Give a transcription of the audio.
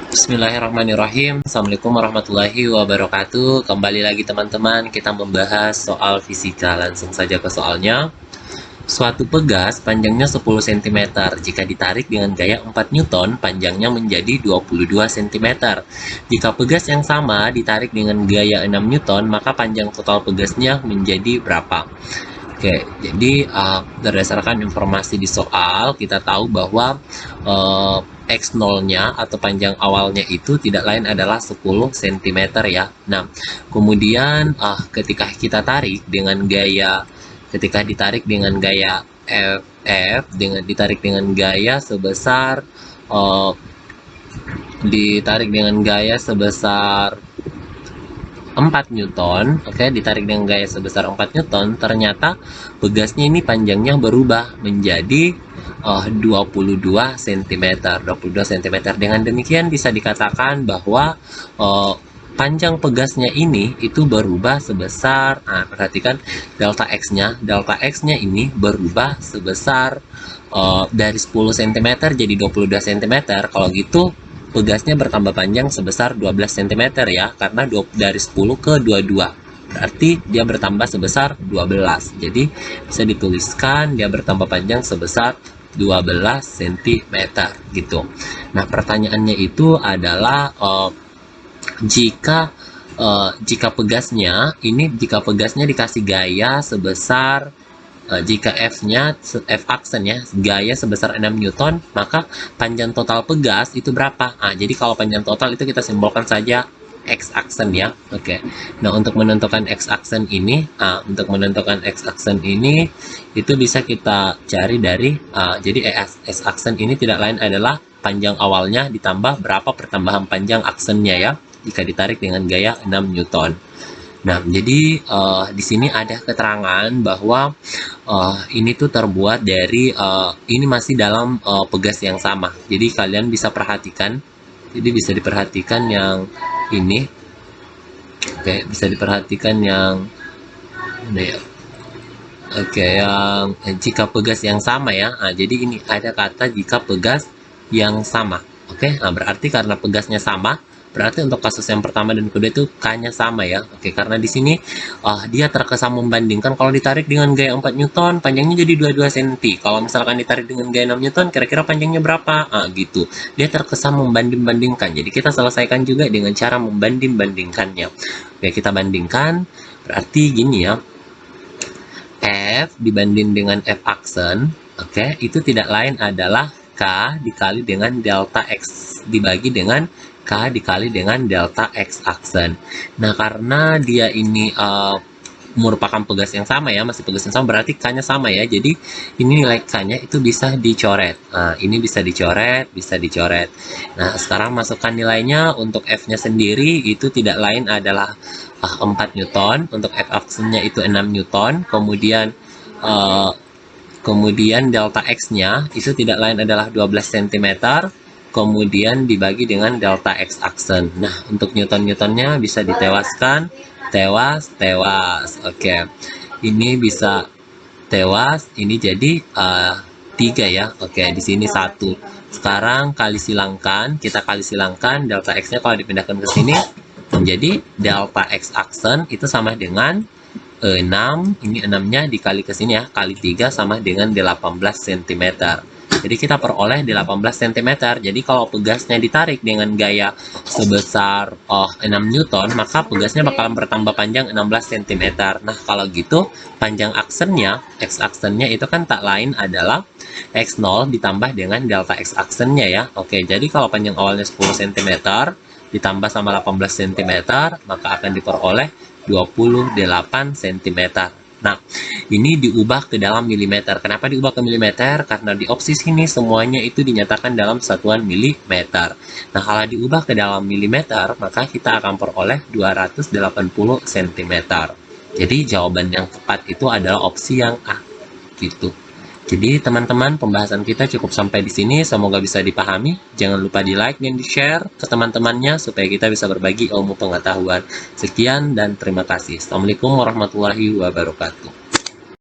Bismillahirrahmanirrahim. Assalamualaikum warahmatullahi wabarakatuh. Kembali lagi teman-teman, kita membahas soal fisika. Langsung saja ke soalnya. Suatu pegas panjangnya 10 cm. Jika ditarik dengan gaya 4 Newton, panjangnya menjadi 22 cm. Jika pegas yang sama ditarik dengan gaya 6 Newton, maka panjang total pegasnya menjadi berapa? Oke, jadi berdasarkan informasi di soal, kita tahu bahwa X0-nya atau panjang awalnya itu tidak lain adalah 10 cm ya. Nah, kemudian ketika kita tarik dengan gaya, ketika ditarik dengan gaya F, ditarik dengan gaya sebesar ditarik dengan gaya sebesar 4 Newton, oke, ditarik dengan gaya sebesar 4 Newton, ternyata pegasnya ini panjangnya berubah menjadi 22 cm. 22 cm. Dengan demikian bisa dikatakan bahwa panjang pegasnya ini itu berubah sebesar, perhatikan delta X-nya ini berubah sebesar dari 10 cm jadi 22 cm. Kalau gitu pegasnya bertambah panjang sebesar 12 cm ya, karena dari 10 ke 22. Berarti dia bertambah sebesar 12. Jadi bisa dituliskan dia bertambah panjang sebesar 12 cm gitu. Nah, pertanyaannya itu adalah jika pegasnya dikasih gaya sebesar jika F aksen ya, gaya sebesar 6 Newton, maka panjang total pegas itu berapa? Jadi kalau panjang total itu kita simbolkan saja X aksen ya. Oke. Nah, untuk menentukan X aksen ini, itu bisa kita cari dari jadi X aksen ini tidak lain adalah panjang awalnya ditambah berapa pertambahan panjang aksennya ya, jika ditarik dengan gaya 6 Newton. Nah, jadi di sini ada keterangan bahwa ini tuh terbuat dari ini masih dalam pegas yang sama. Jadi kalian bisa perhatikan, jadi bisa diperhatikan yang ini. Oke, bisa diperhatikan yang ini ya. Oke, yang jika pegas yang sama ya. Jadi ini ada kata jika pegas yang sama. Oke, berarti karena pegasnya sama, berarti untuk kasus yang pertama dan kedua itu K-nya sama ya. Oke, karena di sini dia terkesan membandingkan, kalau ditarik dengan gaya 4 Newton panjangnya jadi 22 cm. Kalau misalkan ditarik dengan gaya 6 Newton kira-kira panjangnya berapa? Gitu. Dia terkesan membanding-bandingkan. Jadi kita selesaikan juga dengan cara membanding-bandingkannya. Oke, kita bandingkan. Berarti gini ya. F dibanding dengan F aksen, oke, itu tidak lain adalah K dikali dengan delta X dibagi dengan K dikali dengan delta X aksen. Nah, karena dia ini merupakan pegas yang sama ya, masih pegas yang sama, berarti K-nya sama ya. Jadi ini nilai K-nya itu bisa dicoret. Ini bisa dicoret, bisa dicoret. Nah, sekarang masukkan nilainya. Untuk F-nya sendiri itu tidak lain adalah 4 Newton. Untuk F aksennya itu 6 Newton. Kemudian delta X-nya itu tidak lain adalah 12 cm. Kemudian dibagi dengan delta X aksen. Nah, untuk Newton-Newtonnya bisa ditewaskan. Tewas. Oke. Ini bisa tewas. Ini jadi 3 ya. Oke, di sini 1. Sekarang kita kali silangkan delta X-nya kalau dipindahkan ke sini menjadi delta X aksen itu sama dengan 6. Ini 6-nya dikali ke sini ya, kali 3 sama dengan 18 cm. Jadi kita peroleh 18 cm. Jadi kalau pegasnya ditarik dengan gaya sebesar 6 Newton, maka pegasnya bakalan bertambah panjang 16 cm. Nah, kalau gitu panjang aksennya, X aksennya itu kan tak lain adalah X0 ditambah dengan delta X aksennya ya. Oke, jadi kalau panjang awalnya 10 cm ditambah sama 18 cm, maka akan diperoleh 28 cm. Nah, ini diubah ke dalam milimeter. Kenapa diubah ke milimeter? Karena di opsi sini semuanya itu dinyatakan dalam satuan milimeter. Nah, kalau diubah ke dalam milimeter, maka kita akan peroleh 280 cm. Jadi jawaban yang tepat itu adalah opsi yang A. Gitu. Jadi teman-teman, pembahasan kita cukup sampai di sini. Semoga bisa dipahami. Jangan lupa di like dan di share ke teman-temannya supaya kita bisa berbagi ilmu pengetahuan. Sekian dan terima kasih. Assalamualaikum warahmatullahi wabarakatuh.